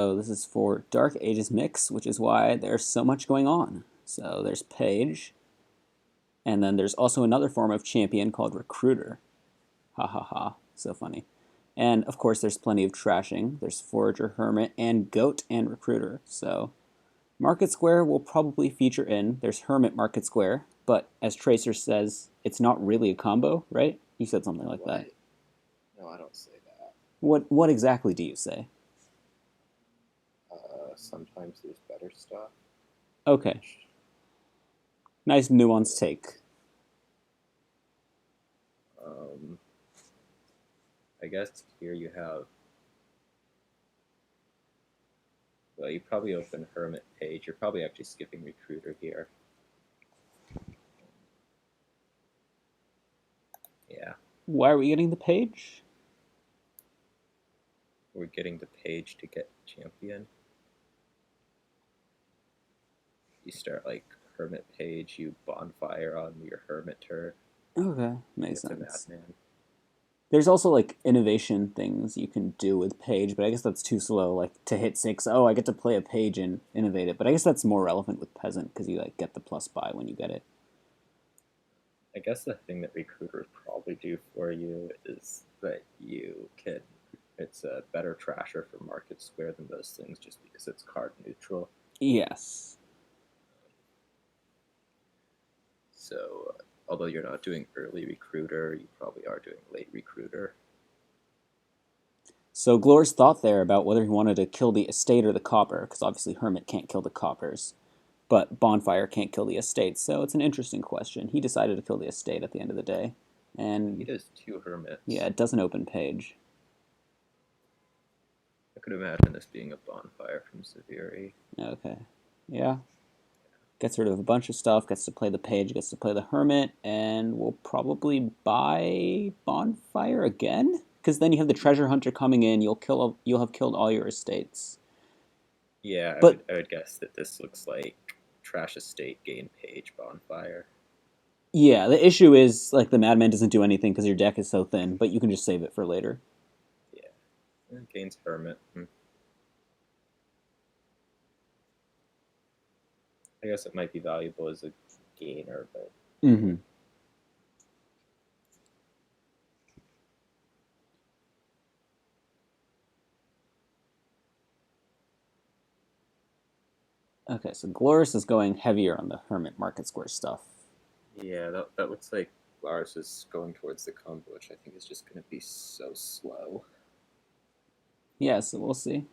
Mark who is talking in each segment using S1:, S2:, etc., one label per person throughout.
S1: So this is for Dark Ages Mix, which is why there's so much going on. So there's Page, and then there's also another form of champion called Recruiter. Ha ha ha, so funny. And of course there's plenty of trashing. There's Forager, Hermit, and Goat and Recruiter. So Market Square will probably feature in. There's Hermit Market Square, but as Tracer says, it's not really a combo, right? You said something like that.
S2: No, I don't say that.
S1: What exactly do you say?
S2: Sometimes there's better stuff.
S1: Okay. Nice nuanced take.
S2: Um, I guess here you have. Well, you probably open Hermit Page. You're probably actually skipping Recruiter here. Yeah.
S1: Why are we getting the Page?
S2: We're getting the Page to get champion. You start like Hermit Page, you bonfire on your Hermit turret.
S1: Okay, makes
S2: It's
S1: sense.
S2: a madman.
S1: There's also like innovation things you can do with Page, but I guess that's too slow. Like to hit 6, oh, I get to play a Page and innovate it. But I guess that's more relevant with Peasant because you like get the plus buy when you get it.
S2: I guess the thing that recruiters probably do for you is that you can. It's a better trasher for Market Square than those things just because it's card neutral.
S1: Yes.
S2: So, although you're not doing early recruiter, you probably are doing late recruiter.
S1: So Glor's thought there about whether he wanted to kill the estate or the copper, because obviously Hermit can't kill the coppers, but Bonfire can't kill the estate. So it's an interesting question. He decided to kill the estate at the end of the day,
S2: He
S1: and
S2: does two hermits.
S1: yeah, it doesn't open Page.
S2: I could imagine this being a bonfire from ceviri.
S1: Okay, yeah. Gets rid of a bunch of stuff, gets to play the Page, gets to play the Hermit, and will probably buy Bonfire again? Because then you have the Treasure Hunter coming in, you'll have killed all your estates.
S2: Yeah, I
S1: But
S2: would I would guess that this looks like trash estate gain page bonfire.
S1: yeah, the issue is like the Madman doesn't do anything because your deck is so thin, but you can just save it for later.
S2: Yeah, gains hermit. I guess it might be valuable as a gainer, but
S1: Mm-hmm. Okay, so Glorious is going heavier on the Hermit Market Square stuff.
S2: yeah, that looks like Lars is going towards the combo, which I think is just going to be so slow.
S1: Yeah, so we'll see.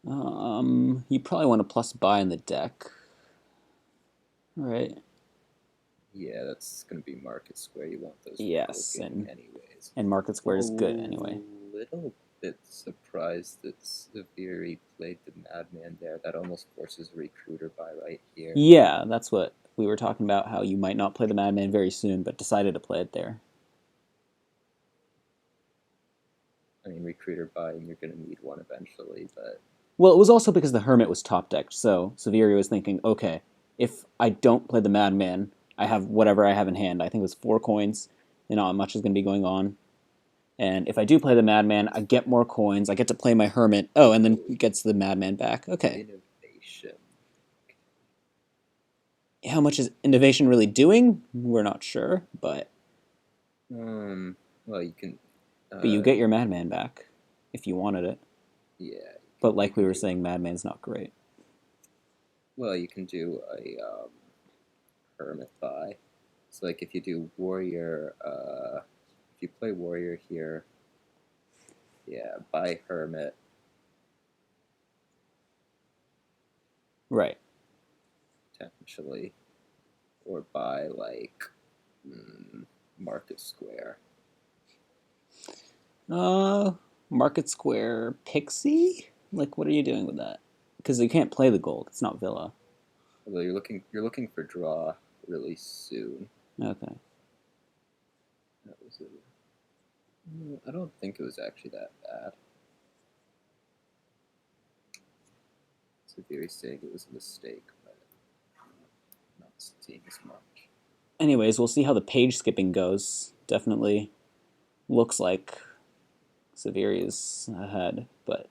S1: You probably want to plus buy in the deck, right?
S2: Yeah, that's going to be Market Square. You want those
S1: Yes,
S2: gain anyways.
S1: and Market
S2: I'm
S1: Square is good anyway.
S2: a little bit surprised that Severi played the Madman there. That almost forces Recruiter by right here.
S1: Yeah, that's what we were talking about. How you might not play the Madman very soon, but decided to play it there.
S2: I mean, Recruiter by, and you're going to need one eventually, but
S1: Well, it was also because the Hermit was top decked, so Severi was thinking, okay, if I don't play the Madman, I have whatever I have in hand. I think it was 4 coins, and not much is going to be going on. And if I do play the Madman, I get more coins. I get to play my Hermit. Oh, and then gets the Madman back. Okay.
S2: innovation.
S1: How much is Innovation really doing? We're not sure,
S2: Well, you can.
S1: but you get your Madman back if you wanted it.
S2: Yeah.
S1: But like we
S2: can
S1: were
S2: do,
S1: saying, Madman's not great.
S2: well, you can do a Hermit buy. So, like, if you do Warrior, if you play Warrior here, yeah, buy Hermit.
S1: Right.
S2: Potentially, or buy like Market Square.
S1: Uh, Market Square Pixie? Like, what are you doing with that? Because you can't play the gold. It's not Villa.
S2: Although you're looking for draw really soon.
S1: Okay.
S2: That was I don't think it was actually that bad. Severi saying it was a mistake, but not seeing as much.
S1: Anyways, we'll see how the page skipping goes. Definitely looks like Severi is ahead, but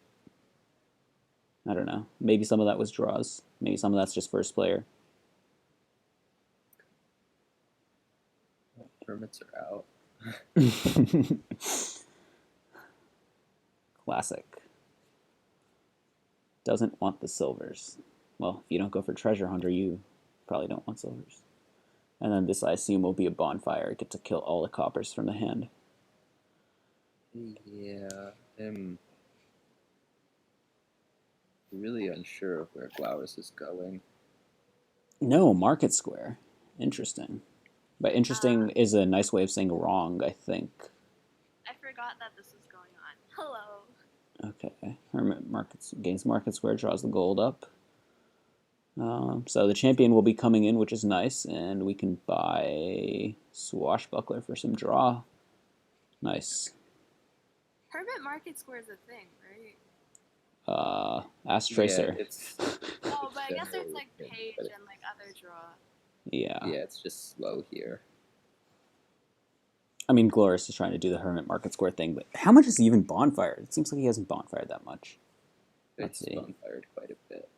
S1: I don't know. Maybe some of that was draws. Maybe some of that's just first player.
S2: Hermits are out.
S1: Classic. Doesn't want the silvers. Well, if you don't go for treasure hunter, you probably don't want silvers. And then this, I assume, will be a bonfire. Get to kill all the coppers from the hand.
S2: Yeah, I'm really unsure of where gloures is going.
S1: No, market square. Interesting. But interesting is a nice way of saying wrong, I think.
S3: I forgot that this was going on. Hello.
S1: Okay. Hermit markets gains market square, draws the gold up. So the champion will be coming in, which is nice, and we can buy Swashbuckler for some draw. Nice.
S3: Hermit Market Square is a thing, right?
S1: Ask
S2: Yeah,
S1: Tracer.
S2: it's
S3: Oh, but I guess there's
S2: generally
S3: like
S2: a thing,
S3: page
S2: but
S3: and like other draw.
S1: Yeah.
S2: yeah, it's just slow here.
S1: I mean, Glorious is trying to do the Hermit Market Square thing, but how much is he even bonfired? It seems like he hasn't bonfired that much. Let's
S2: It's
S1: see.
S2: bonfired quite a bit.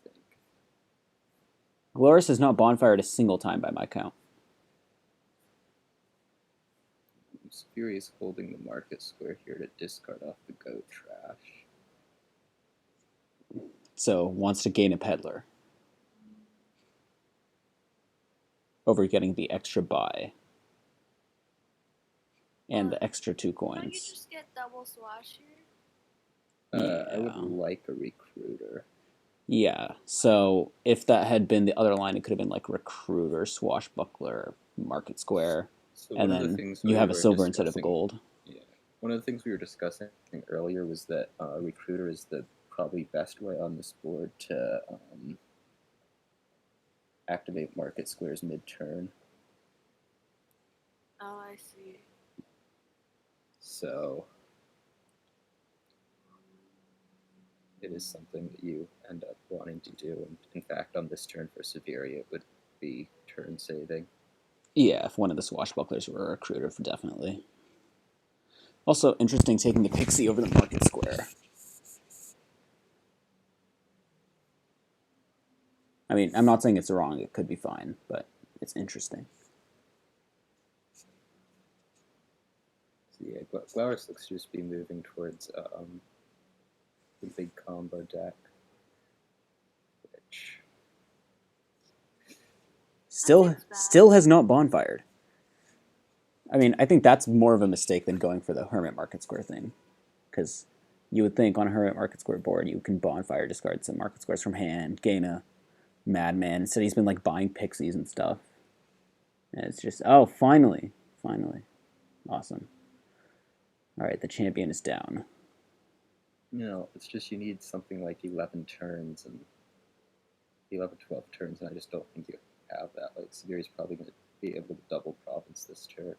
S2: I think.
S1: Glorious has not bonfired a single time by my count.
S2: Ceviri is holding the market square here to discard off the goat trash.
S1: So wants to gain a peddler over getting the extra buy and the extra 2
S3: Can't you
S1: coins.
S3: just get double swash here?
S2: I would
S1: Yeah.
S2: like a recruiter.
S1: Yeah. So if that had been the other line, it could have been like recruiter, swashbuckler, market square,
S2: So
S1: and
S2: one of the
S1: then
S2: things
S1: you
S2: we
S1: have a
S2: were
S1: silver instead of a
S2: discussing,
S1: gold.
S2: yeah, one of the things we were discussing earlier was that recruiter is the probably best way on this board to activate market squares mid-turn.
S3: Oh, I see.
S2: So it is something that you end up wanting to do. And in fact, on this turn for Ceviri, it would be turn saving.
S1: Yeah, if one of the swashbucklers were a recruiter, for definitely. Also, interesting taking the pixie over the market square. I mean, I'm not saying it's wrong, it could be fine, but it's interesting.
S2: So yeah, Gloures looks to just be moving towards the big combo deck, which
S1: Still has not bonfired. I mean, I think that's more of a mistake than going for the Hermit Market Square thing. Because you would think on a Hermit Market Square board, you can bonfire, discard some Market Squares from hand, gain a Madman. Instead, he's been like buying pixies and stuff. And it's just, oh, finally. Finally. Awesome. All right, the champion is down.
S2: it's just you need something like 11 turns and 11, 12 turns, and I just don't think you have that. Like, Severi's probably going to be able to double province this turn.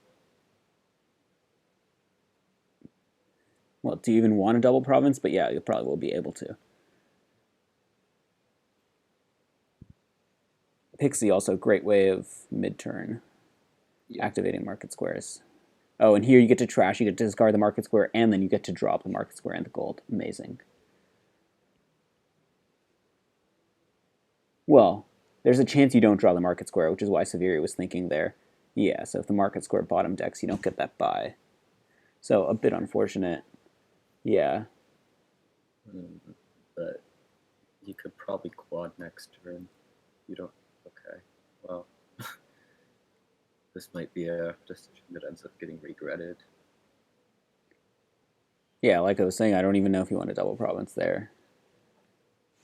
S1: Well, do you even want a double province? But yeah, you probably will be able to. Pixie also a great way of mid-turn activating market squares. Oh, and here you get to trash, you get to discard the market square, and then you get to drop the market square and the gold. Amazing. Well, there's a chance you don't draw the market square, which is why Ceviri was thinking there. Yeah, so if the market square bottom decks, you don't get that buy. So a bit unfortunate. Yeah.
S2: But you could probably quad next turn. You don't. Okay. Well, this might be a decision that ends up getting regretted.
S1: Yeah, like I was saying, I don't even know if you want a double province there.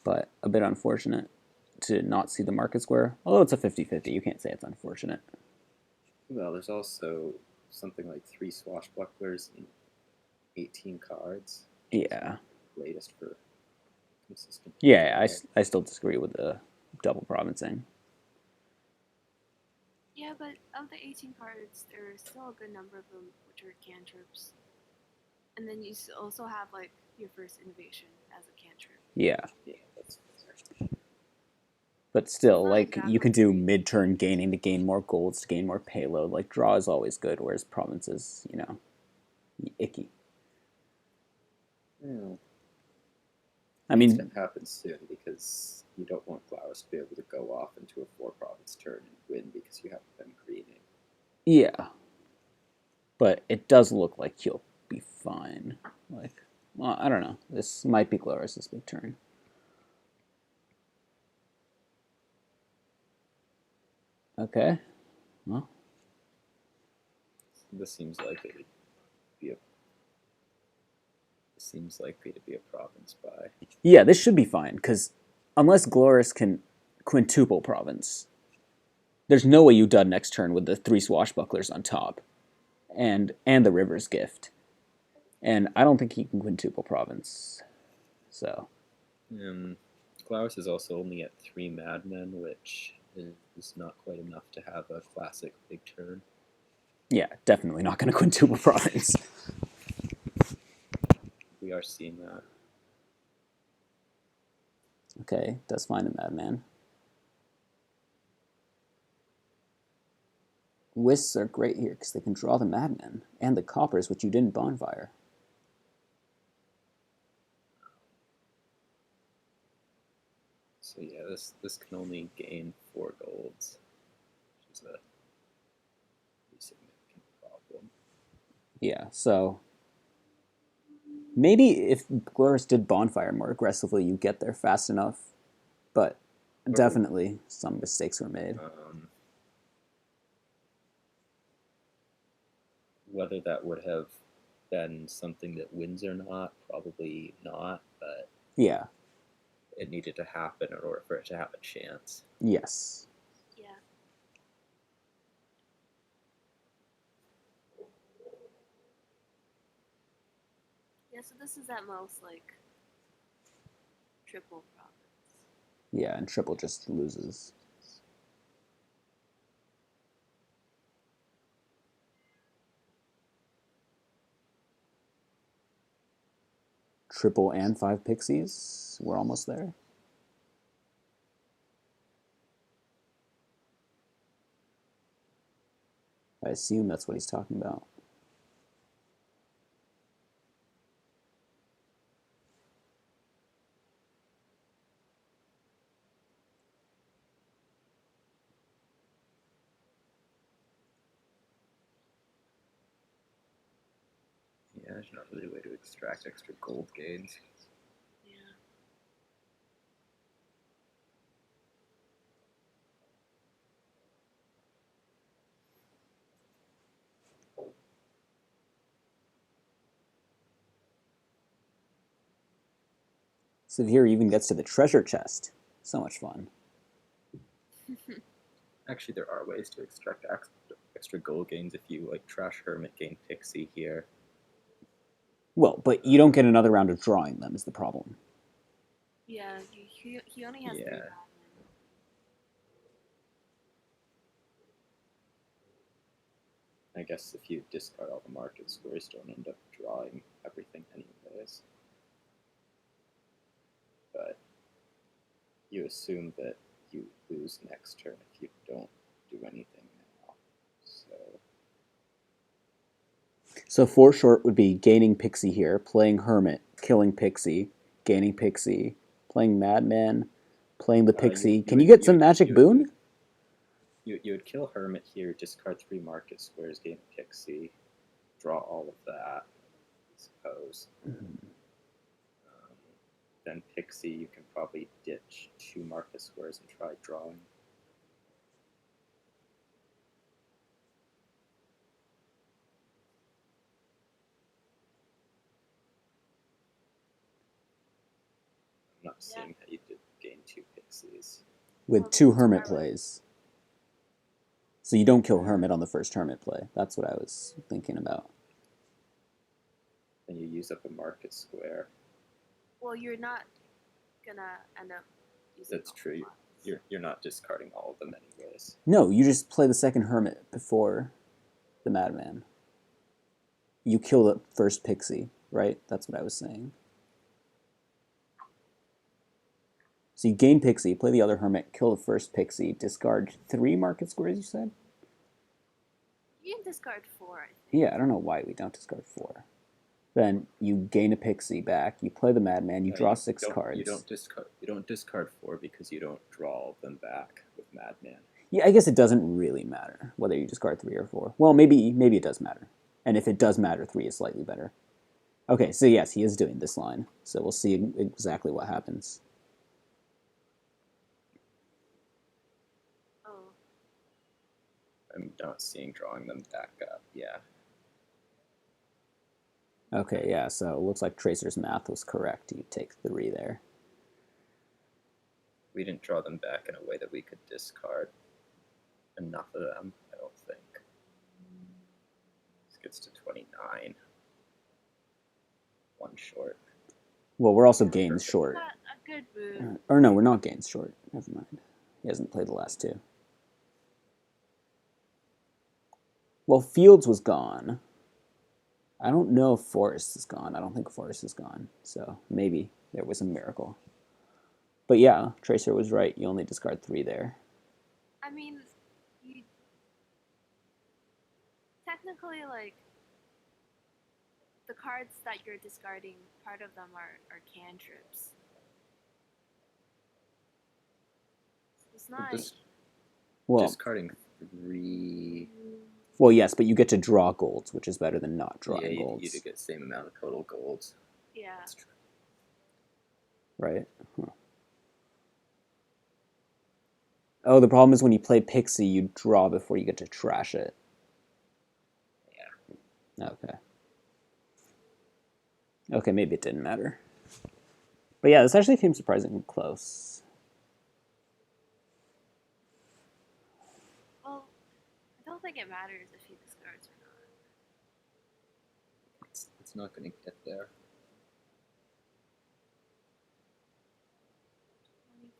S1: But a bit unfortunate to not see the market square. Although it's a 50-50, you can't say it's unfortunate.
S2: Well, there's also something like 3 swashbucklers and 18 cards.
S1: Yeah.
S2: Latest for consistent.
S1: Yeah, I still disagree with the double provincing.
S3: Yeah, but of the 18 cards, there are still a good number of them which are cantrips. And then you also have like your first innovation as a cantrip.
S1: Yeah.
S2: Yeah, that's
S1: But still, like,
S3: exactly
S1: you can do mid-turn gaining to gain more golds, to gain more payload. Like, draw is always good, whereas province is, icky.
S2: Yeah.
S1: I
S2: It's
S1: mean,
S2: going to happen soon because you don't want gloures to be able to go off into a 4 province turn and win because you have them greening.
S1: yeah. But it does look like he'll be fine. Like, well, I don't know. This might be Gloris' big turn. Okay. Well,
S2: This seems likely to be a province buy.
S1: yeah, this should be fine because unless Gloris can quintuple province, there's no way you dud next turn with the 3 swashbucklers on top, and the River's Gift, and I don't think he can quintuple province. So
S2: Gloures is also only at 3 madmen, which is not quite enough to have a classic big turn.
S1: yeah, definitely not going to quintuple province.
S2: We are seeing that.
S1: Okay, does find the Madman. Wisps are great here because they can draw the Madman and the coppers, which you didn't bonfire.
S2: So yeah, this can only gain 4 golds, which is a pretty significant problem.
S1: Yeah, so maybe if Gloris did bonfire more aggressively, you get there fast enough, but definitely some mistakes were made.
S2: Whether that would have been something that wins or not, probably not, but
S1: Yeah,
S2: it needed to happen in order for it to have a chance.
S1: yes.
S3: Yeah. Yeah, so this is at most like triple province.
S1: Yeah, and triple just loses. Triple and 5 pixies. We're almost there. I assume that's what he's talking about.
S2: Yeah, there's not really a way to extract extra gold gains.
S3: Yeah.
S1: Ceviri even gets to the treasure chest. So much fun.
S2: Actually, there are ways to extract extra gold gains if you like trash hermit, gain pixie here.
S1: Well, but you don't get another round of drawing them is the problem.
S3: Yeah, he only has 3
S2: Yeah.
S3: madmen.
S2: I guess if you discard all the market squares, don't end up drawing everything anyways. But you assume that you lose next turn if you don't do anything now.
S1: So 4 short would be gaining Pixie here, playing Hermit, killing Pixie, gaining Pixie, playing Madman, playing the Pixie. Can you get some magic boon?
S2: You would kill Hermit here, discard 3 market squares, gain Pixie, draw all of that, I suppose. Then Pixie, you can probably ditch 2 market squares and try drawing. I'm not seeing how you did gain 2 Pixies.
S1: With 2 Hermit plays. So you don't kill Hermit on the first Hermit play. That's what I was thinking about.
S2: Then you use up a market square.
S3: Well, you're not gonna end up using.
S2: That's true. You're not discarding all of them anyways.
S1: No, you just play the second Hermit before the Madman. You kill the first Pixie, right? That's what I was saying. So you gain Pixie, play the other Hermit, kill the first Pixie, discard 3 market squares, you said?
S3: You can discard 4, I think.
S1: Yeah, I don't know why we don't discard 4. Then you gain a pixie back. You play the Madman. You
S2: No,
S1: draw 6
S2: don't,
S1: cards.
S2: You don't discard. You don't discard 4 because you don't draw them back with Madman.
S1: Yeah, I guess it doesn't really matter whether you discard 3 or 4. Well, maybe it does matter. And if it does matter, 3 is slightly better. Okay, so yes, he is doing this line. So we'll see exactly what happens.
S3: Oh,
S2: I'm not seeing drawing them back up. Yeah.
S1: Okay, yeah, so it looks like Tracer's math was correct. You take 3 there.
S2: We didn't draw them back in a way that we could discard enough of them, I don't think. This gets to 29. 1 short.
S1: Well, we're also Gaines short.
S3: got a good boon.
S1: Or no, we're not Gaines short. Never mind. He hasn't played the last 2. Well, Fields was gone. I don't know if Forrest is gone. I don't think Forrest is gone. So maybe there was a miracle. But yeah, Tracer was right. You only discard 3 there.
S3: I mean, you technically, like, the cards that you're discarding, part of them are cantrips. It's not.
S1: Well,
S2: discarding 3.
S1: well, yes, but you get to draw golds, which is better than not drawing
S2: Yeah,
S1: golds.
S2: you do get the same amount of total golds.
S3: Yeah.
S2: That's true.
S1: Right? Huh. Oh, the problem is when you play Pixie, you draw before you get to trash it.
S2: Yeah.
S1: Okay. Okay, maybe it didn't matter. But yeah, this actually came surprisingly close.
S3: Well, I don't think it matters if he discards or not.
S2: It's not going to get there.
S3: 24.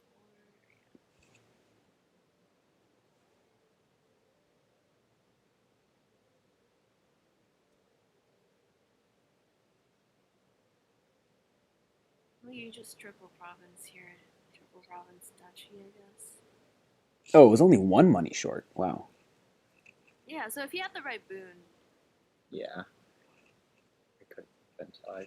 S3: Well, you just triple province here. Triple province duchy, I guess.
S1: Oh, it was only 1 money short. Wow.
S3: Yeah, so if you had the right boon.
S2: Yeah. It could have been tied.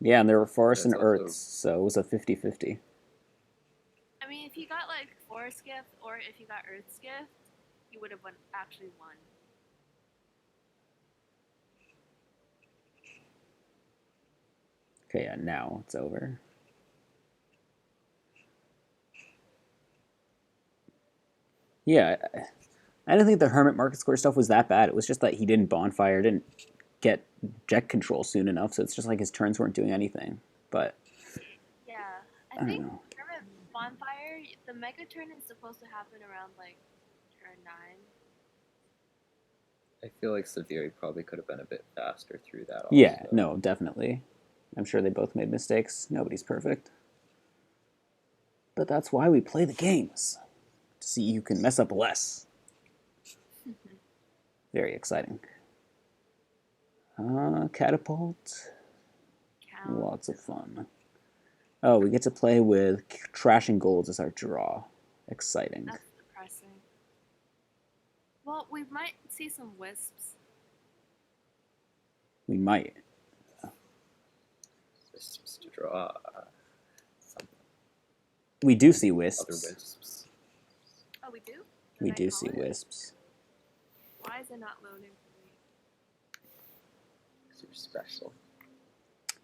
S1: Yeah, and there were forests and
S2: That's also-
S1: earths, so it was a 50-50.
S3: I mean, if you got like Forest Gift or if you got Earth's Gift, you would have actually won.
S1: Okay, yeah, now it's over. Yeah, I didn't think the Hermit Market Square stuff was that bad. It was just that he didn't bonfire, didn't get jet control soon enough, so it's just like his turns weren't doing anything. But
S3: Yeah,
S1: I
S3: I
S1: don't
S3: think
S1: know.
S3: Hermit Bonfire, the mega turn is supposed to happen around like turn 9.
S2: I feel like ceviri probably could have been a bit faster through that. Also.
S1: Yeah, no, definitely. I'm sure they both made mistakes. Nobody's perfect. But that's why we play the games. To see who can mess up less. Very exciting. Catapult. Lots of fun. Oh, we get to play with trashing golds as our draw. Exciting.
S3: That's depressing. Well, we might see some wisps.
S1: We might.
S2: Wisps to draw. Some
S1: We do see
S2: other
S1: wisps.
S2: wisps.
S3: Oh, we do?
S1: We
S3: Did I
S1: do
S3: call
S1: see
S3: it?
S1: wisps.
S3: Why is it not loading for me?
S2: Super special.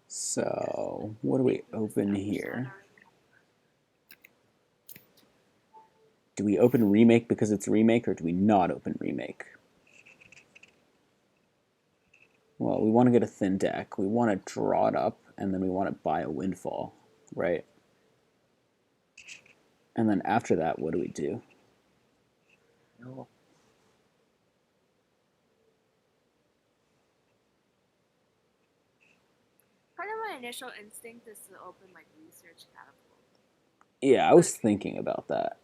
S1: So, what do we open here? Do we open remake because it's remake, or do we not open remake? Well, we want to get a thin deck. We want to draw it up, and then we want to buy a windfall, right? And then after that, what do we do?
S2: No.
S3: Part of my initial instinct is to open like research catapult.
S1: Yeah, I was thinking about that.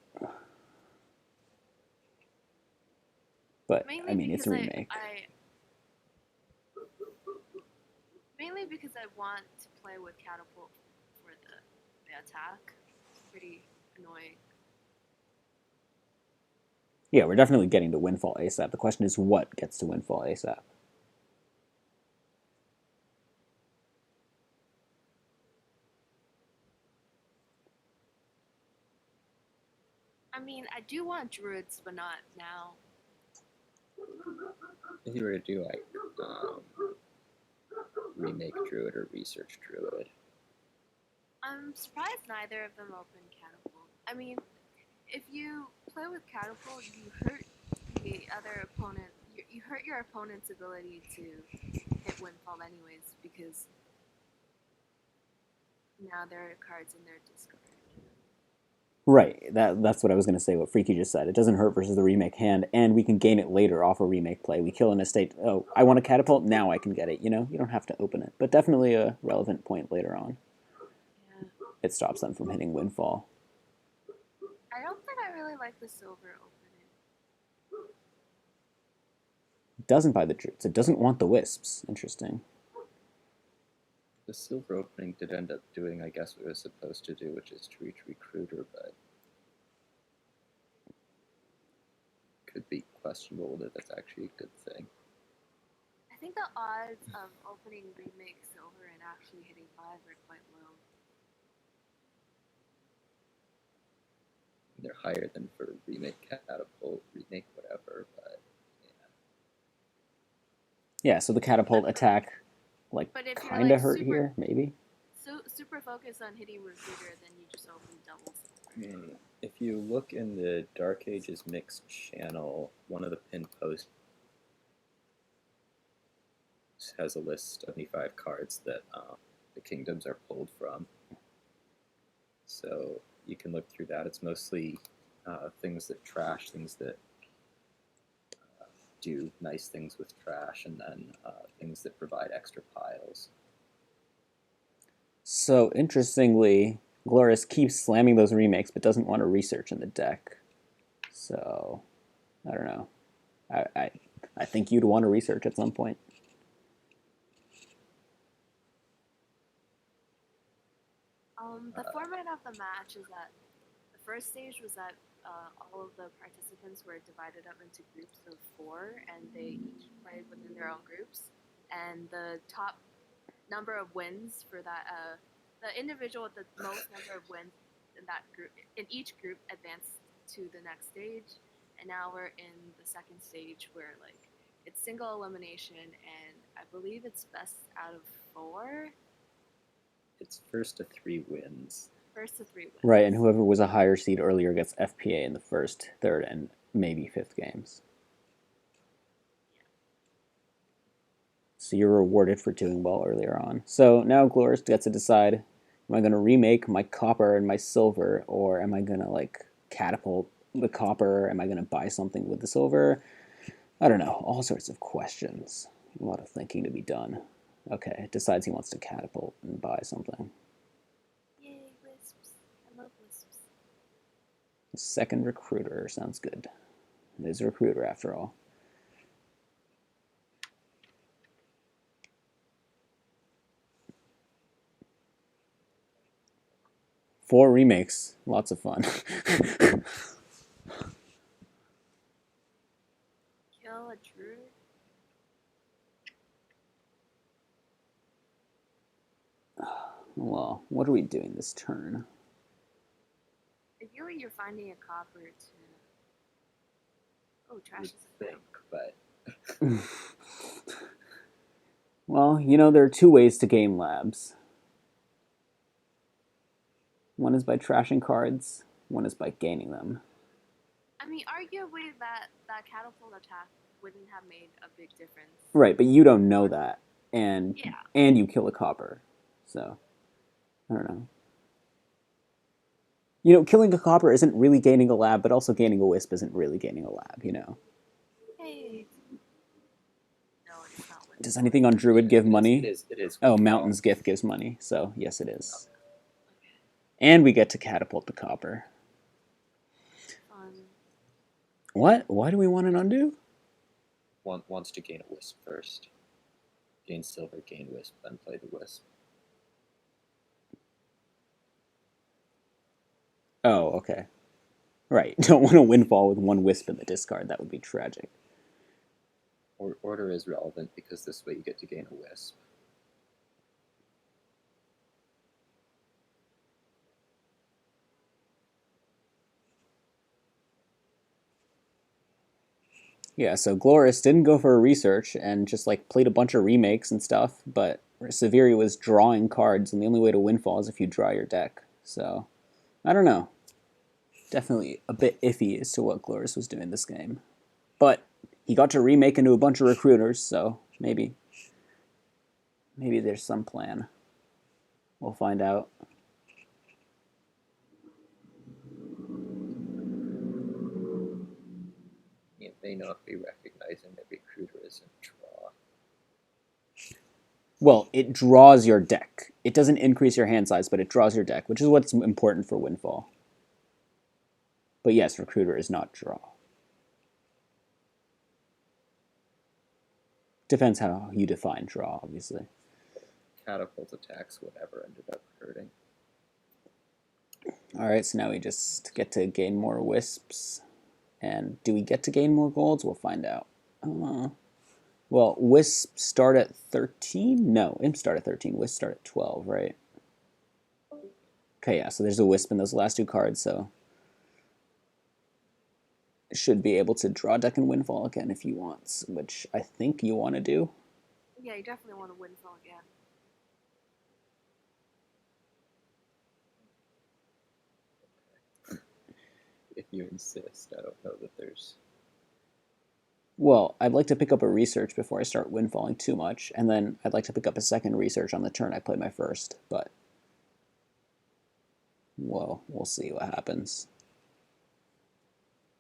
S1: But,
S3: Mainly
S1: I mean, it's a
S3: because
S1: remake.
S3: mainly because I want to play with catapult for the attack. It's pretty annoying.
S1: Yeah, we're definitely getting to Windfall ASAP. The question is what gets to Windfall ASAP?
S3: I mean, I do want druids, but not now.
S2: If you were to do like remake druid or research druid,
S3: I'm surprised neither of them open catapult. I mean, if you play with catapult, you hurt the other opponent. You hurt your opponent's ability to hit windfall anyways because now there are cards in their discard.
S1: Right, that's what I was going to say, what Freaky just said. It doesn't hurt versus the remake hand, and we can gain it later off a remake play. We kill an estate, oh, I want a catapult, now I can get it, you know? You don't have to open it. But definitely a relevant point later on.
S3: Yeah.
S1: It stops them from hitting Windfall.
S3: I don't think I really like the silver opening.
S1: It doesn't buy the Druids. It doesn't want the Wisps. Interesting.
S2: the silver opening did end up doing, I guess, what it was supposed to do, which is to reach recruiter, but could be questionable whether that's actually a good thing.
S3: I think the odds of opening remake silver and actually hitting 5 are quite low.
S2: They're higher than for remake catapult, remake whatever, but
S1: Yeah, so the catapult attack, like,
S3: But if you're
S1: kind of
S3: like
S1: hurt
S3: super,
S1: here, maybe?
S3: super focused on hitting recruiter, then you just open double silver.
S2: If you look in the Dark Ages Mixed channel, one of the pinned posts has a list of 75 cards that the kingdoms are pulled from. So you can look through that. It's mostly things that trash, things that do nice things with trash, and then things that provide extra piles.
S1: So, interestingly, Glorious keeps slamming those remakes, but doesn't want to research in the deck. So, I don't know. I think you'd want to research at some point.
S3: The format of the match is that the first stage was that all of the participants were divided up into groups of 4, and they each played within their own groups. And the top number of wins for that, the individual with the most number of wins in that group, in each group, advanced to the next stage. And now we're in the second stage where like it's single elimination, and I believe it's best out of 4.
S2: It's first to 3 wins.
S3: First to 3 wins.
S1: Right, and whoever was a higher seed earlier gets FPA in the first, third, and maybe fifth games. So you're rewarded for doing well earlier on. So now Glorious gets to decide, am I going to remake my copper and my silver, or am I going to like catapult the copper? Am I going to buy something with the silver? I don't know, all sorts of questions. A lot of thinking to be done. Okay, decides he wants to catapult and buy something.
S3: Yay, wisps. I love wisps.
S1: Second recruiter, sounds good. It is a recruiter after all. Four remakes, lots of fun.
S3: Kill a druid?
S1: Well, what are we doing this turn?
S3: Ideally, you're finding a copper to. Oh, trash is a thing.
S2: But
S1: Well, you know, there are two ways to game labs. One is by trashing cards, one is by gaining them.
S3: I mean, arguably that catapult attack wouldn't have made a big difference.
S1: Right, but you don't know that, and
S3: Yeah.
S1: and you kill a copper, so I don't know. You know, killing a copper isn't really gaining a lab, but also gaining a wisp isn't really gaining a lab. You know.
S3: Hey. No, it's not.
S1: Does anything on Druid give money?
S2: It is.
S1: Oh, Mountain's Gift gives money, so yes, it is. And we get to catapult the copper. What? Why do we want an undo?
S2: Wants to gain a wisp first. Gain silver, gain wisp, then play the wisp.
S1: Oh, okay. Right. You don't want a windfall with one wisp in the discard. That would be tragic.
S2: Order is relevant because this way you get to gain a wisp.
S1: Yeah, so Gloris didn't go for a research and just like played a bunch of remakes and stuff, but Ceviri was drawing cards, and the only way to windfall is if you draw your deck. So, I don't know. Definitely a bit iffy as to what Gloris was doing this game. But he got to remake into a bunch of recruiters, so maybe there's some plan. We'll find out.
S2: It may not be recognizing that recruiter isn't draw.
S1: Well, it draws your deck. It doesn't increase your hand size, but it draws your deck, which is what's important for windfall. But yes, recruiter is not draw. Depends how you define draw, obviously.
S2: Catapult attacks whatever ended up hurting.
S1: Alright, so now we just get to gain more wisps. And do we get to gain more golds? We'll find out. Well, wisps start at 13? No, imps start at 13. Wisps start at 12, right? Okay, yeah, so there's a wisp in those last two cards, so should be able to draw deck and windfall again if you want, which I think you want to do.
S3: Yeah, you definitely want to windfall again.
S2: If you insist, I don't know that there's...
S1: Well, I'd like to pick up a research before I start windfalling too much, and then I'd like to pick up a second research on the turn I play my first, but... Well, we'll see what happens.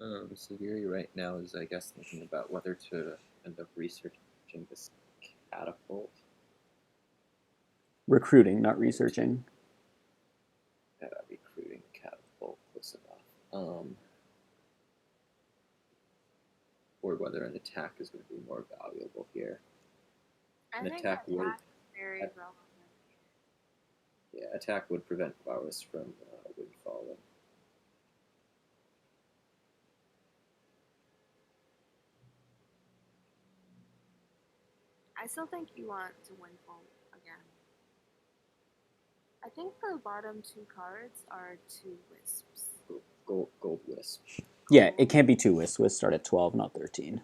S2: Ceviri right now is, I guess, thinking about whether to end up researching this catapult.
S1: Recruiting, not researching.
S2: Yeah, recruiting catapult, close enough. Or whether an attack is going to be more valuable here.
S3: I
S2: An
S3: think
S2: attack would...
S3: very relevant.
S2: Yeah, attack would prevent Gloris from windfalling.
S3: I still think you want to windfall again. I think the bottom two cards are two wisps.
S2: Gold wisp.
S1: Yeah, it can't be two wisps. Wisps start at 12, not 13.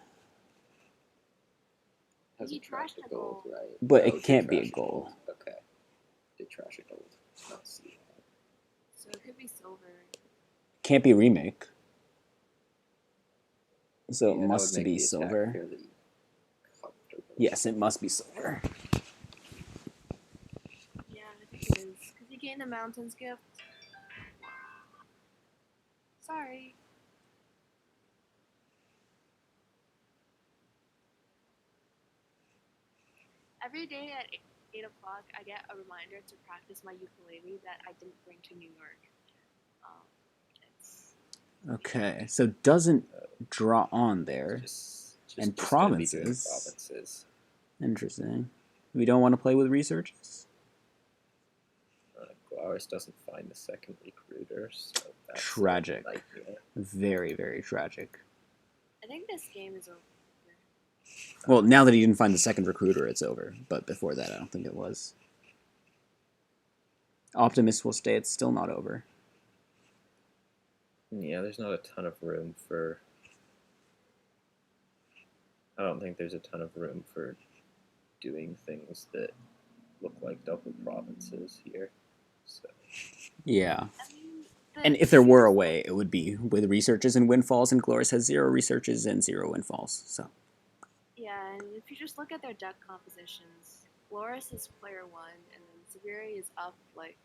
S2: Has
S3: You
S2: a trash
S3: trashed
S2: a
S3: a
S2: gold,
S3: gold.
S2: right?
S1: But
S2: Oh,
S1: it can't be a
S2: trash
S1: gold.
S2: Okay. Did trash a gold. Not see that.
S3: So it could be silver.
S1: Can't be remake. So it
S2: Yeah, that would
S1: must
S2: make
S1: be
S2: the attack
S1: silver.
S2: fairly comfortable.
S1: Yes, it must be silver.
S3: Yeah, I think it is. Because you gain a mountain's gift. Sorry. Every day at 8 o'clock, I get a reminder to practice my ukulele that I didn't bring to New York. It's
S1: Okay, so doesn't draw on there. And
S2: Just gonna be doing
S1: provinces.
S2: provinces.
S1: Interesting. We don't want to play with researches?
S2: Gloris doesn't find the second recruiter, so that's
S1: Tragic.
S2: a nightmare.
S1: Very, very tragic.
S3: I think this game is over.
S1: Well, now that he didn't find the second recruiter, it's over. But before that, I don't think it was. Optimist will stay. It's still not over.
S2: Yeah, there's not a ton of room for... I don't think there's a ton of room for doing things that look like double provinces here. So.
S1: Yeah.
S3: I mean,
S1: And if there were a way, it would be with researches and windfalls, and Gloris has 0 researches and 0 windfalls. So.
S3: Yeah, and if you just look at their deck compositions, Loris is player 1, and then Ceviri is up like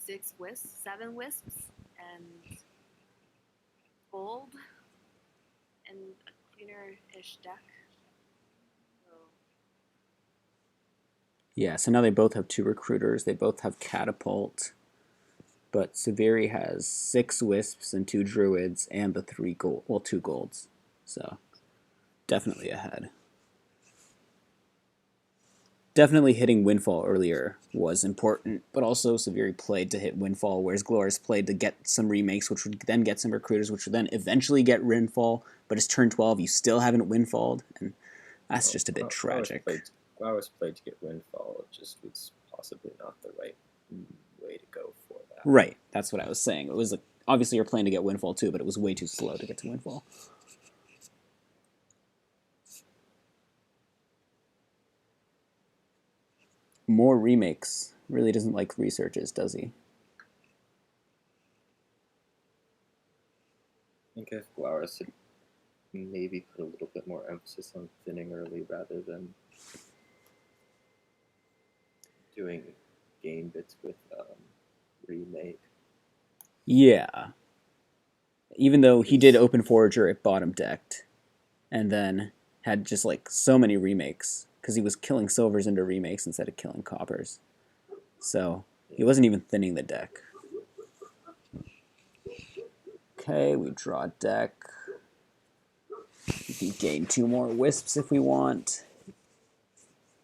S3: 7 wisps, and gold, and a cleaner-ish deck. So,
S1: Yeah, so now they both have 2 recruiters. They both have catapult. But Ceviri has 6 wisps and 2 druids and the 2 golds. So definitely ahead. definitely hitting Windfall earlier was important, but also ceviri played to hit Windfall, whereas gloures played to get some remakes, which would then get some recruiters, which would then eventually get Windfall, but it's turn 12, you still haven't Windfalled, and that's just a bit tragic.
S2: Gloures played to get Windfall, it just was possibly not the right way to go for that.
S1: Right, that's what I was saying. It was like, obviously you're playing to get Windfall too, but it was way too slow to get to Windfall. More remakes. Really doesn't like researches, does he?
S2: I think if Gloures had maybe put a little bit more emphasis on thinning early rather than doing game bits with remake.
S1: Yeah. Even though he did open Forager at bottom decked, and then had just like so many remakes, because he was killing silvers into remakes instead of killing coppers. So he wasn't even thinning the deck. Okay, we draw a deck. We can gain 2 more wisps if we want.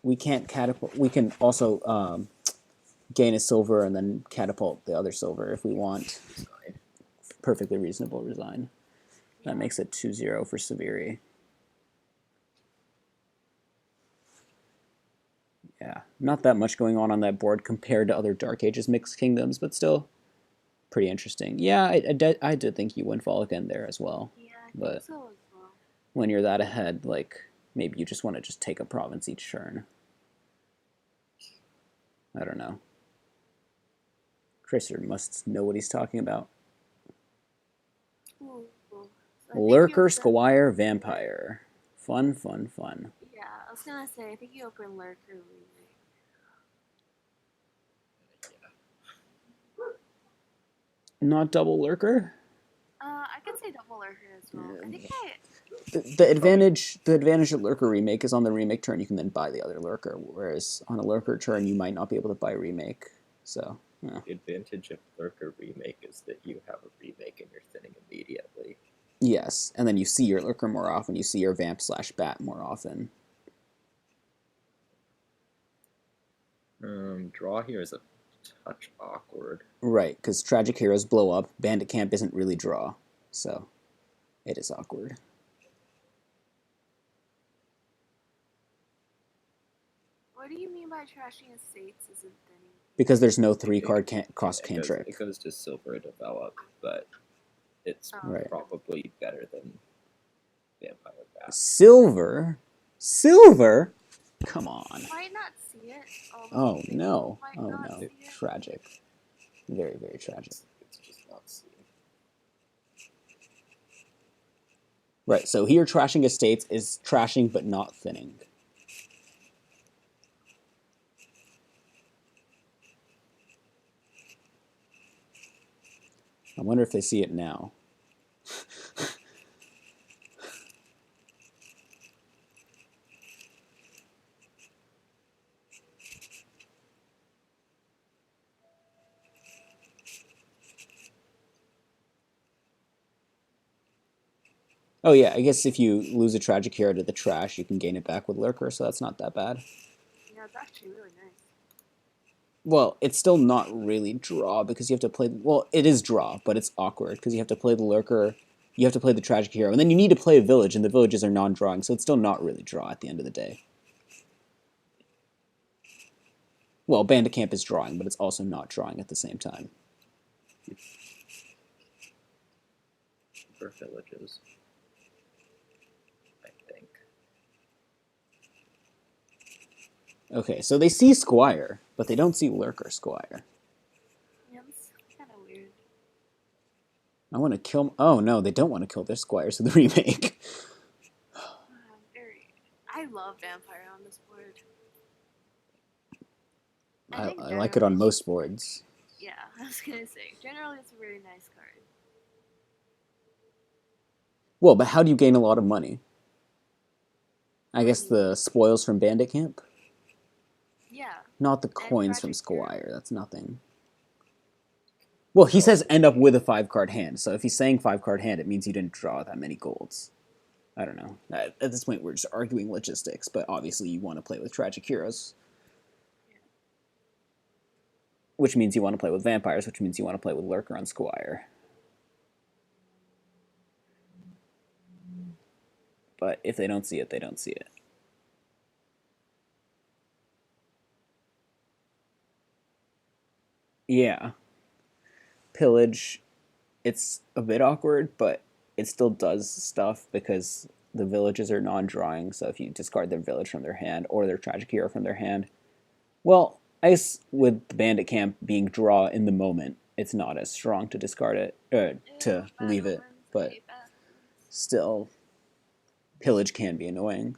S1: We can't catapult. We can also gain a silver and then catapult the other silver if we want. Perfectly reasonable resign. That makes it 2-0 for ceviri. Yeah, not that much going on that board compared to other Dark Ages mixed kingdoms, but still pretty interesting. Yeah, I did think you Windfall again there as well.
S3: Yeah, I
S1: but
S3: think so as well.
S1: When you're that ahead, like, maybe you just want to just take a province each turn. I don't know. Tracer must know what he's talking about.
S3: Ooh. So
S1: Lurker, Squire, Vampire. Fun, fun, fun.
S3: Yeah, I was gonna say, I think you open Lurker remake.
S1: Not double Lurker?
S3: I could say double Lurker as well. I think
S1: the advantage of Lurker remake is on the remake turn you can then buy the other Lurker, whereas on a Lurker turn you might not be able to buy remake. So yeah.
S2: The advantage of Lurker remake is that you have a remake and you're thinning immediately.
S1: Yes, and then you see your Lurker more often, you see your Vamp/Bat more often.
S2: Draw here is a touch awkward.
S1: Right, because Tragic Heroes blow up, Bandit Camp isn't really draw, so it is awkward.
S3: What do you mean by trashing estates isn't thinning?
S1: Because there's no 3-card cost cantrip.
S2: It goes to silver develop, but it's probably better than Vampire Bat.
S1: Silver? Silver? Come on.
S3: Might not see it.
S1: Oh no. Oh no. Tragic. Very, very tragic.
S2: It's just not seen.
S1: Right, so here trashing estates is trashing but not thinning. I wonder if they see it now. Oh yeah, I guess if you lose a Tragic Hero to the trash, you can gain it back with Lurker, so that's not that bad.
S3: Yeah, it's actually really nice.
S1: Well, it's still not really draw, because you have to play... Well, it is draw, but it's awkward, because you have to play the Lurker, you have to play the Tragic Hero, and then you need to play a village, and the villages are non-drawing, so it's still not really draw at the end of the day. Well, Bandit Camp is drawing, but it's also not drawing at the same time.
S2: For villages, I think.
S1: Okay, so they see Squire, but they don't see Lurker Squire.
S3: Yeah, it's kind of weird.
S1: I want to kill... Oh, no, they don't want to kill their Squires in the remake.
S3: I love Vampire on this board.
S1: I like it on most boards.
S3: Yeah, I was going to say, generally it's a really nice card.
S1: Well, but how do you gain a lot of money? I guess the spoils from Bandit Camp?
S3: Yeah.
S1: Not the coins from Squire. That's nothing. Well, he says end up with a 5-card hand, so if he's saying 5-card hand, it means you didn't draw that many golds. I don't know. At this point, we're just arguing logistics, but obviously you want to play with Tragic Heroes. which means you want to play with vampires, which means you want to play with Lurker on Squire. But if they don't see it, they don't see it. Yeah. Pillage, it's a bit awkward, but it still does stuff because the villages are non-drawing, so if you discard their village from their hand or their tragic hero from their hand, well, I guess with the bandit camp being draw in the moment, it's not as strong to discard it, to leave it, but still, pillage can be annoying.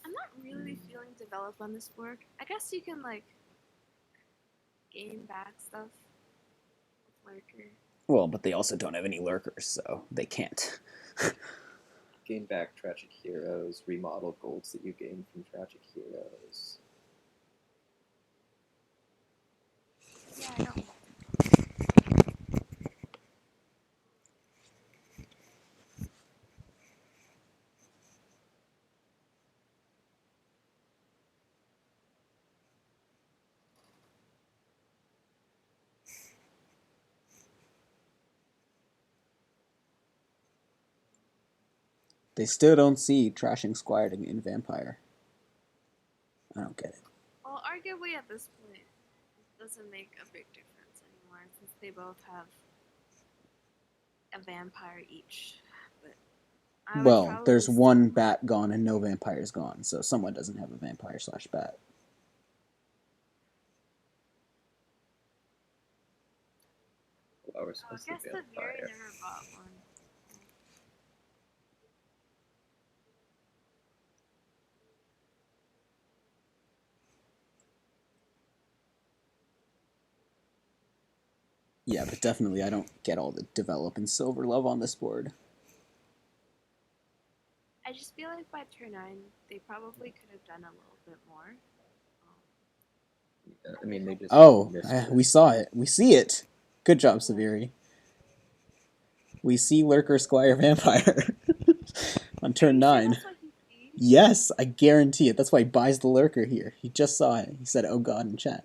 S3: I'm not really feeling develop on this board. I guess you can like gain back stuff with Lurker.
S1: Well, but they also don't have any lurkers, so they can't.
S2: Gain back tragic heroes, remodel golds that you gain from tragic heroes.
S3: Yeah, I know.
S1: They still don't see trashing Squire in Vampire. I don't get it.
S3: Well, arguably at this point, it doesn't make a big difference anymore since they both have a vampire each. But
S1: Well, there's one bat gone and no vampires gone, so someone doesn't have a vampire/bat.
S2: Well, we're
S3: I
S2: supposed
S3: guess
S2: to
S3: the
S2: be
S3: Very
S2: vampire.
S3: never bought one.
S1: Yeah, but definitely I don't get all the develop and silver love on this board.
S3: I just feel like by turn 9, they probably could have done a little bit more.
S2: I mean, they just
S1: We saw it. We see it. Good job, ceviri. We see Lurker Squire Vampire on turn 9.
S3: That's what he sees?
S1: Yes, I guarantee it. That's why he buys the Lurker here. He just saw it. He said, "Oh God," in chat.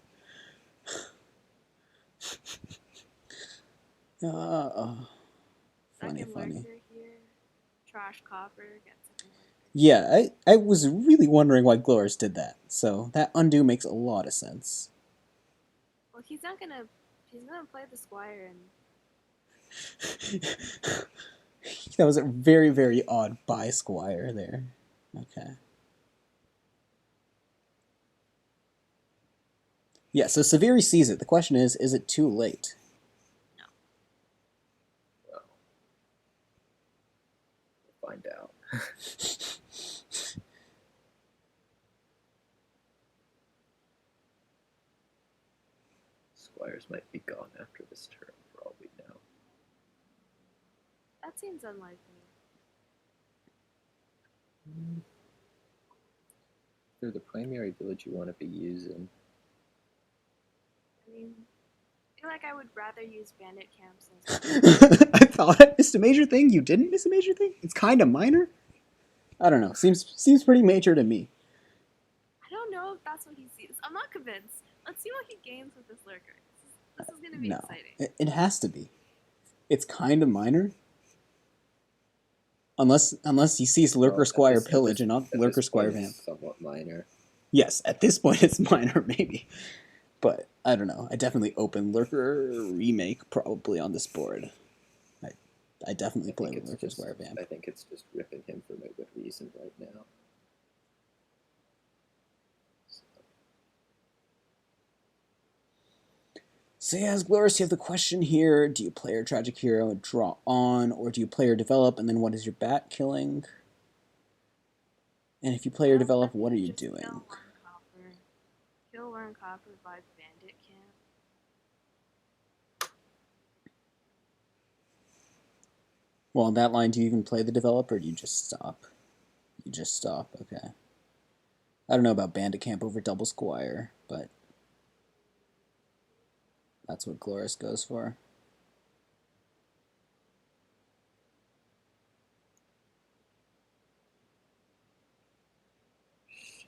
S1: Funny.
S3: Lurker here. Trash Copper gets a lurker.
S1: Yeah, I was really wondering why gloures did that. So that undo makes a lot of sense.
S3: Well, he's gonna play the Squire and
S1: that was a very, very odd buy Squire there. Okay. Yeah, so ceviri sees it. The question is it too late?
S3: no.
S2: Well, we'll find out. Squires might be gone after this turn, for all we know.
S3: That seems unlikely.
S2: They're the primary village you want to be using.
S3: I mean, I feel like I would rather use bandit camps.
S1: I thought I missed a major thing. You didn't miss a major thing? It's kind of minor? I don't know. Seems pretty major to me.
S3: I don't know if that's what he sees. I'm not convinced. Let's see what he gains with this Lurker. This is going to be exciting.
S1: It has to be. It's kind of minor. Unless he sees Lurker Squire Pillage and not Lurker Squire Vamp.
S2: Somewhat minor.
S1: Yes, at this point it's minor, maybe. But I don't know. I definitely open Lurker Remake probably on this board. I definitely play with Lurker Squire Vamp.
S2: I think it's just ripping him for no good reason right now.
S1: So yeah, as Gloris, you have the question here, do you play your Tragic Hero and draw on, or do you play or develop, and then what is your bat killing? And if you play or develop, what are you doing?
S3: Kill 1 copper by bandit camp.
S1: Well, on that line, do you even play the develop, or do you just stop? You just stop, okay. I don't know about bandit camp over double Squire, but that's what Gloris goes for.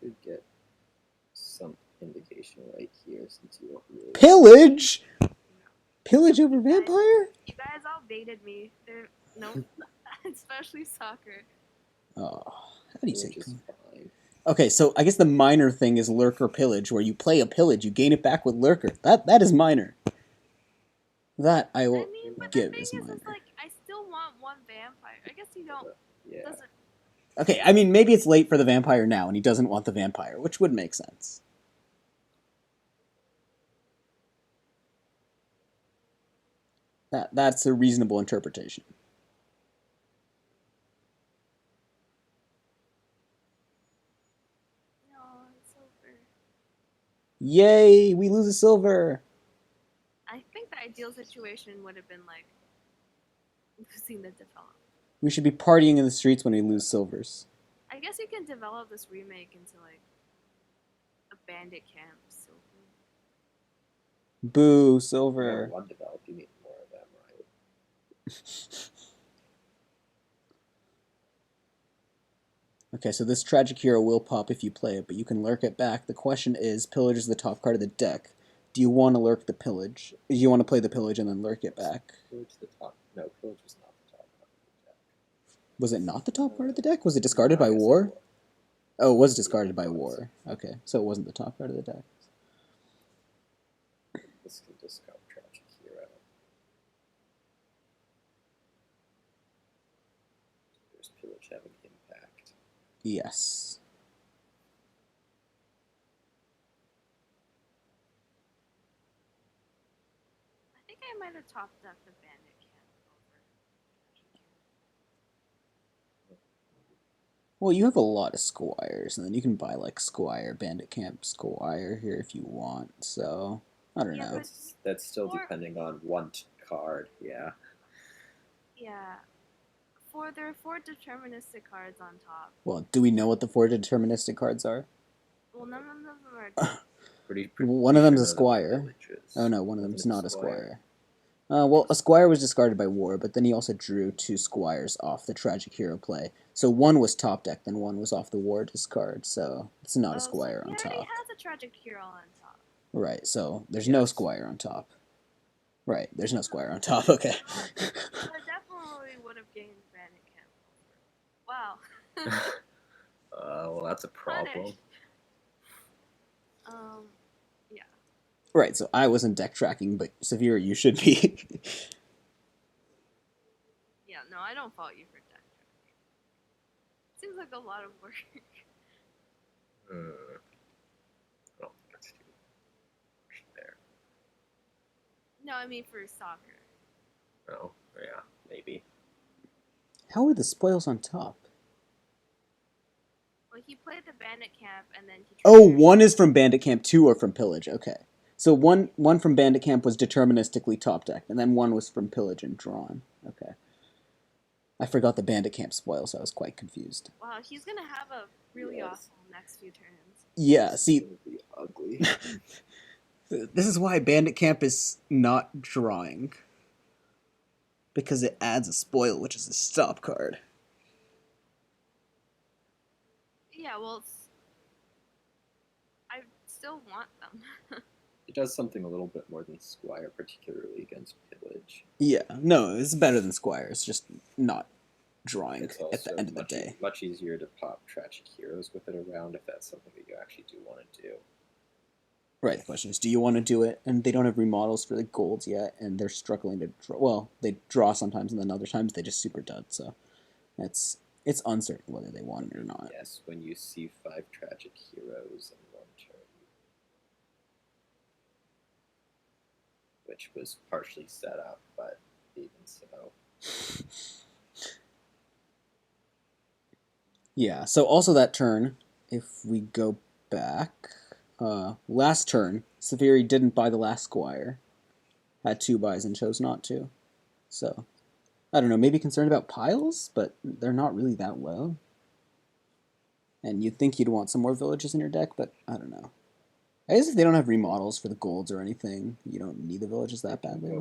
S2: should get some indication right here since you don't really.
S1: Pillage?
S3: No.
S1: Pillage over vampire?
S3: You guys all baited me. No, especially soccer.
S1: Oh, how do you say?
S2: Which is fine.
S1: Okay, so I guess the minor thing is lurker pillage, where you play a pillage, you gain it back with lurker. That is minor. That I will
S3: But
S1: give
S3: the
S1: as
S3: thing
S1: minor.
S3: is, like, I still want one vampire. I guess you don't.
S2: Yeah.
S3: Doesn't.
S1: Okay, I mean maybe it's late for the vampire now, and he doesn't want the vampire, which would make sense. That's a reasonable interpretation.
S3: No, it's over.
S1: Yay, we lose a silver.
S3: I think the ideal situation would have been like losing the develop.
S1: We should be partying in the streets when we lose silvers.
S3: I guess you can develop this remake into like a bandit camp silver.
S1: Boo,
S2: You
S1: silver.
S2: have one developed, you need more of them, right?
S1: Okay, so this tragic hero will pop if you play it, but you can lurk it back. The question is, pillage is the top card of the deck. Do you want to lurk the pillage? Do you want to play the pillage and then lurk it back?
S2: Pillage the top. No, pillage was not the top card of the deck.
S1: Was it not the top card of the deck? Was it discarded
S2: No,
S1: by
S2: I guess it
S1: war?
S2: was.
S1: Oh, it was discarded by
S2: It was.
S1: war. Okay, so it wasn't the top card of the deck.
S2: This can discount tragic hero. There's pillage having impact.
S1: Yes.
S3: I think I might have topped up the bandit camp over tragic hero.
S1: Well, you have a lot of squires, and then you can buy like squire, bandit camp, squire here if you want. So I don't
S3: Yeah,
S1: know.
S3: but
S2: That's still
S3: Or-
S2: depending on one card, yeah.
S3: Yeah. There are 4 deterministic cards on top.
S1: Well, do we know what the 4 deterministic cards are?
S3: Well, none of them are.
S2: Pretty
S1: One of them's a
S2: sure none
S1: squire.
S2: of the villages.
S1: Oh no, one of them's
S2: Isn't it
S1: not a squire. Well, a squire was discarded by war, but then he also drew 2 squires off the tragic hero play. So one was top deck, then one was off the war discard. So it's not a squire
S3: so
S1: on
S3: he already
S1: top.
S3: has a tragic hero on top.
S1: Right. So there's no
S2: Yes.
S1: squire on top. Right. There's no squire on top. Okay.
S3: So I definitely would have gained bandit camp over. Wow.
S2: Well, that's a problem.
S3: Punished. Yeah.
S1: Right. So I wasn't deck tracking, but Severe, you should be.
S3: Yeah, no, I don't fault you for deck tracking. Seems like a lot of work.
S2: I don't think it's too much there.
S3: No, I mean for soccer.
S2: Oh, yeah, maybe.
S1: How are the spoils on top?
S3: Well, he played the bandit camp and then he.
S1: Oh, one is from Bandit Camp, 2 are from Pillage. Okay. So one from Bandit Camp was deterministically top decked, and then one was from Pillage and drawn. Okay. I forgot the Bandit Camp spoil, so I was quite confused.
S3: Wow, he's gonna have a really
S2: Yes.
S3: awesome next few turns.
S1: Yeah,
S2: It's
S1: see,
S2: gonna be ugly.
S1: this is why Bandit Camp is not drawing. Because it adds a spoil, which is a stop card.
S3: Yeah, well, I still want them.
S2: It does something a little bit more than Squire, particularly against Pillage.
S1: Yeah, no, it's better than Squire. It's just not drawing
S2: It's
S1: at
S2: also
S1: the end of the day.
S2: much easier to pop tragic heroes with it around if that's something that you actually do want to do.
S1: Right, the question is, do you want to do it? And they don't have remodels for the golds yet, and they're struggling to draw. Well, they draw sometimes, and then other times they just super dud, so it's uncertain whether they want it or not.
S2: Yes, when you see 5 tragic heroes in one turn. Which was partially set up, but even so.
S1: Yeah, so also that turn, if we go back, last turn, Ceviri didn't buy the last Squire. Had 2 buys and chose not to. So, I don't know, maybe concerned about piles, but they're not really that low. And you'd think you'd want some more villages in your deck, but I don't know. I guess if they don't have remodels for the golds or anything, you don't need the villages that badly.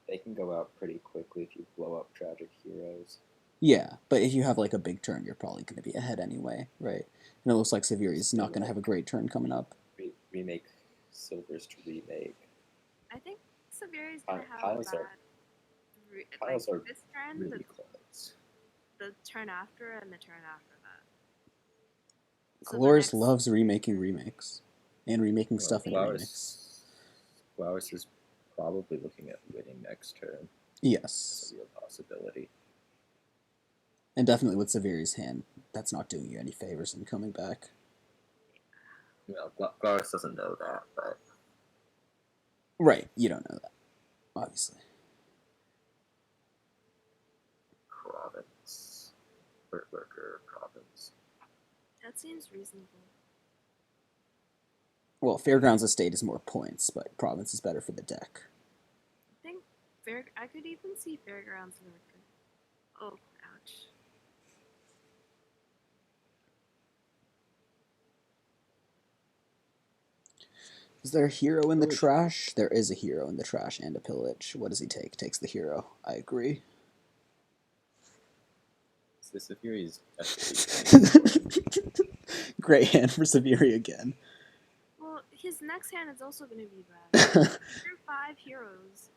S2: They can go out pretty quickly if you blow up tragic heroes.
S1: Yeah, but if you have like a big turn, you're probably going to be ahead anyway, right? And it looks like Severi's not going to have a great turn coming up.
S2: Remake silvers to remake.
S3: I think Severi's
S2: Pi-
S3: gonna have
S2: piles
S3: a bad.
S2: are- Piles are
S3: this turn,
S2: really close.
S3: the turn after, and the turn after that. So the
S1: Gloures
S3: next-
S1: loves remaking remakes. And remaking
S2: Well,
S1: stuff in remakes.
S2: Gloures is probably looking at winning next turn.
S1: Yes.
S2: That's a real possibility.
S1: And definitely with Severi's hand, that's not doing you any favors in coming back.
S2: Well, Gloures doesn't know that, but
S1: Right, you don't know that, obviously.
S2: province. Bertlerker province.
S3: That seems reasonable.
S1: Well, Fairgrounds Estate is more points, but Province is better for the deck.
S3: I think I could even see Fairgrounds in the record. Oh, ouch.
S1: Is there a hero in the
S2: Pillage.
S1: trash? There is a hero in the trash and a pillage. What does he take? Takes the hero. I agree.
S2: So Severi is definitely
S1: Great hand for Severi again.
S3: Well, his next hand is also going to be bad. He drew 5 heroes.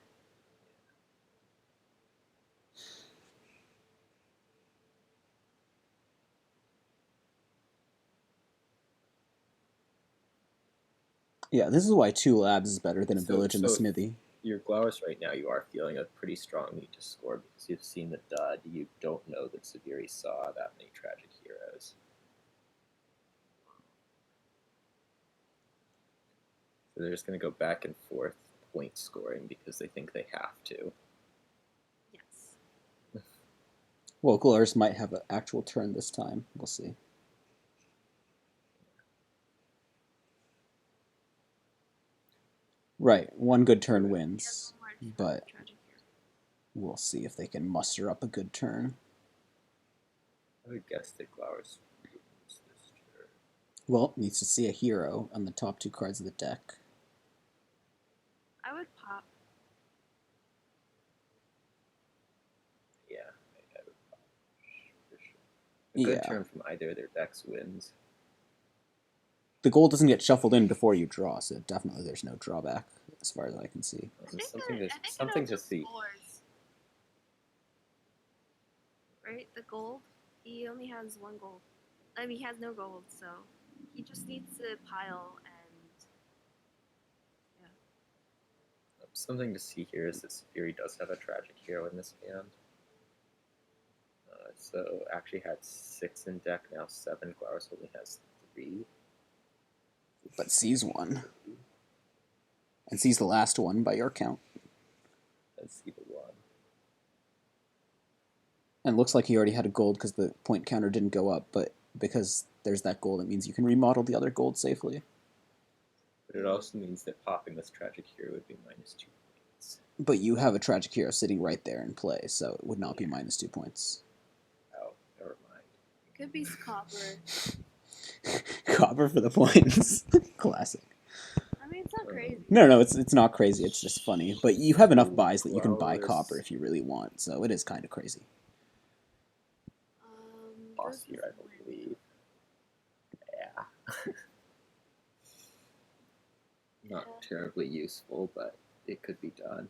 S1: Yeah, this is why 2 labs is better than a village and a
S2: so
S1: smithy.
S2: your Gloures right now, you are feeling a pretty strong need to score because you've seen the dud. You don't know that Severi saw that many tragic heroes. So they're just going to go back and forth point scoring because they think they have to.
S3: Yes.
S1: Well, Gloures might have an actual turn this time. We'll see. Right, one good turn wins, but we'll see if they can muster up a good turn.
S2: I would guess that Gloures wins this turn.
S1: Well, needs to see a hero on the top 2 cards of the deck.
S3: I would pop.
S2: Yeah, I would pop for sure. A good
S1: Yeah.
S2: turn from either of their decks wins.
S1: The gold doesn't get shuffled in before you draw, so definitely there's no drawback as far as I can see.
S2: Something to see.
S3: Scores. Right? The gold? He only has 1 gold. I mean, he has no gold, so he just needs to pile and.
S2: Something to see here is that Severi does have a tragic hero in this hand. So actually had 6 in deck, now 7. Gloures only has 3.
S1: But sees one. And sees the last one by your count.
S2: Let's see the one.
S1: And it looks like he already had a gold because the point counter didn't go up, but because there's that gold, it means you can remodel the other gold safely.
S2: But it also means that popping this tragic hero would be minus 2 points.
S1: But you have a tragic hero sitting right there in play, so it would not be minus 2 points.
S2: Oh, never mind.
S3: It could be copper.
S1: Copper for the points. Classic.
S3: I mean, it's not crazy.
S1: No, it's not crazy. It's just funny. But you have enough buys that you can buy copper if you really want, so it is kind of crazy.
S2: Boss here, I believe. Yeah. Not terribly useful, but it could be done.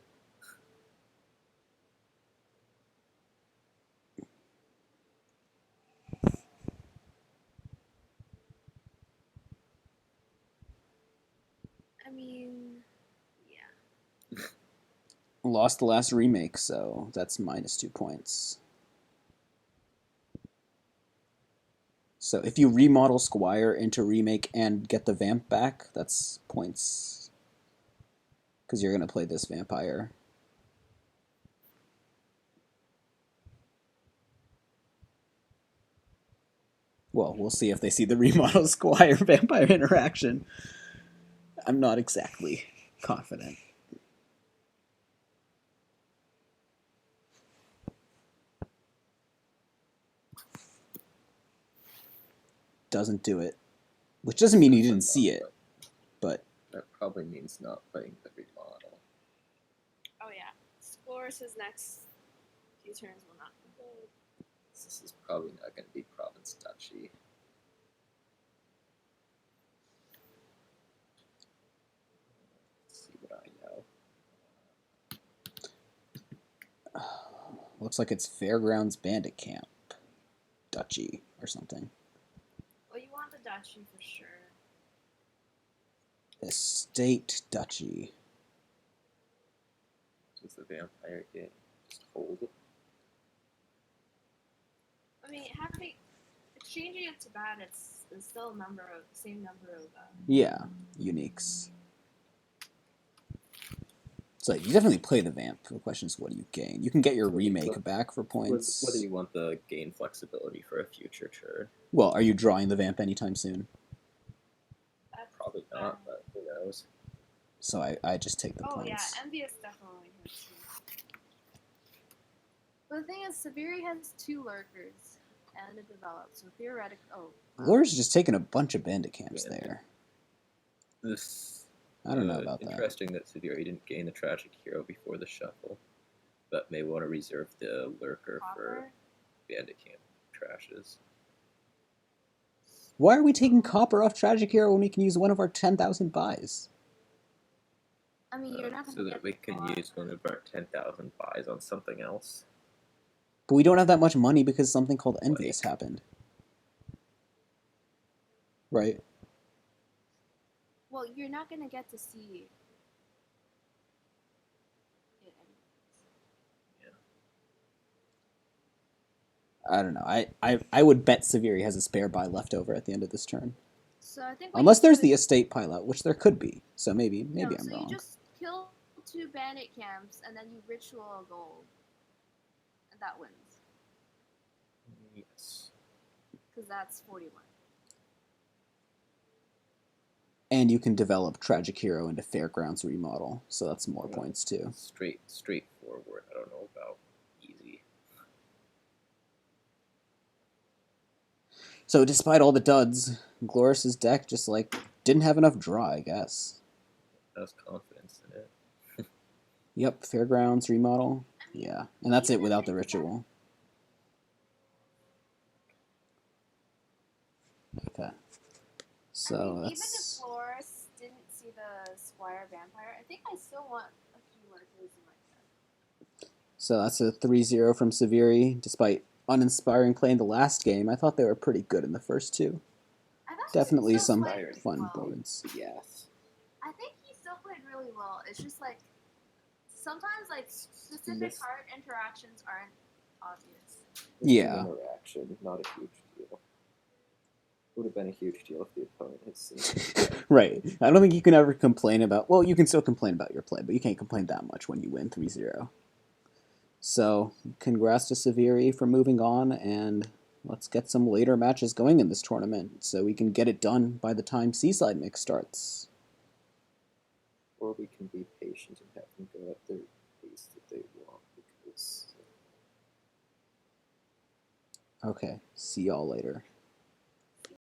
S3: I mean, yeah.
S1: Lost the last remake, so that's minus 2 points. So if you remodel Squire into remake and get the vamp back, that's points. Because you're going to play this vampire. Well, we'll see if they see the remodel Squire vampire interaction. I'm not exactly confident. Doesn't do it. Which doesn't mean you didn't see it, but...
S2: That probably means not playing the remodel.
S3: Oh, yeah. Scores his next few turns will not be good.
S2: This is probably not going to be Province Duchy.
S1: Looks like it's Fairgrounds Bandit Camp. Duchy or something.
S3: Well, you want the duchy for sure.
S1: Estate Duchy.
S2: This is the vampire game. Just hold it.
S3: I mean, changing it to bad, it's still same number of.
S1: Yeah, uniques. So you definitely play the vamp. The question is, what do you gain? You can get your remake back for points.
S2: Whether you want the gain flexibility for a future turn.
S1: Well, are you drawing the vamp anytime soon?
S2: Probably not, but who knows.
S1: So I just take the points.
S3: Oh yeah, envious definitely hurts me. But the thing is, ceviri has 2 lurkers and it develops, so theoretically. Oh.
S1: Gloures is just taking a bunch of bandit camps there.
S2: I
S1: don't know about that.
S2: Interesting that ceviri didn't gain the tragic hero before the shuffle, but may want to reserve the lurker for bandit camp trashes.
S1: Why are we taking copper off tragic hero when we can use one of our 10,000 buys?
S3: I mean, you're not going
S2: so that we can use one of our 10,000 buys on something else.
S1: But we don't have that much money because something called envious happened. Right?
S3: Well, you're not going to get to see it anyways.
S1: Yeah. I don't know. I would bet ceviri has a spare buy left over at the end of this turn.
S3: So I think
S1: unless there's the estate pilot, which there could be. So maybe I'm wrong.
S3: So you just kill 2 bandit camps and then you ritual a gold. And that wins.
S2: Yes.
S3: Because that's 41.
S1: And you can develop Tragic Hero into Fairgrounds remodel, so that's more points too.
S2: Straightforward. I don't know about easy.
S1: So despite all the duds, Gloris' deck just didn't have enough draw, I guess.
S2: Has confidence in it.
S1: Yep, Fairgrounds remodel. Yeah, and that's it without the ritual. Okay. So
S3: even
S1: that's.
S3: if Floris didn't see the Squire Vampire, I think I still want a few lurkers in my deck.
S1: So that's a 3-0 from ceviri. Despite uninspiring play in the last game, I thought they were pretty good in the first 2. Definitely some fun boards.
S2: Yes.
S3: I think he still played really well. It's just sometimes specific card interactions aren't obvious.
S1: Yeah.
S2: Interaction, not a huge deal. Would have been a huge deal if the opponent had seen it.
S1: Right. I don't think you can ever complain about... Well, you can still complain about your play, but you can't complain that much when you win 3-0. So, congrats to ceviri for moving on, and let's get some later matches going in this tournament so we can get it done by the time Seaside Mix starts.
S2: Or we can be patient and have them go at their pace that they want, because...
S1: Okay. See y'all later.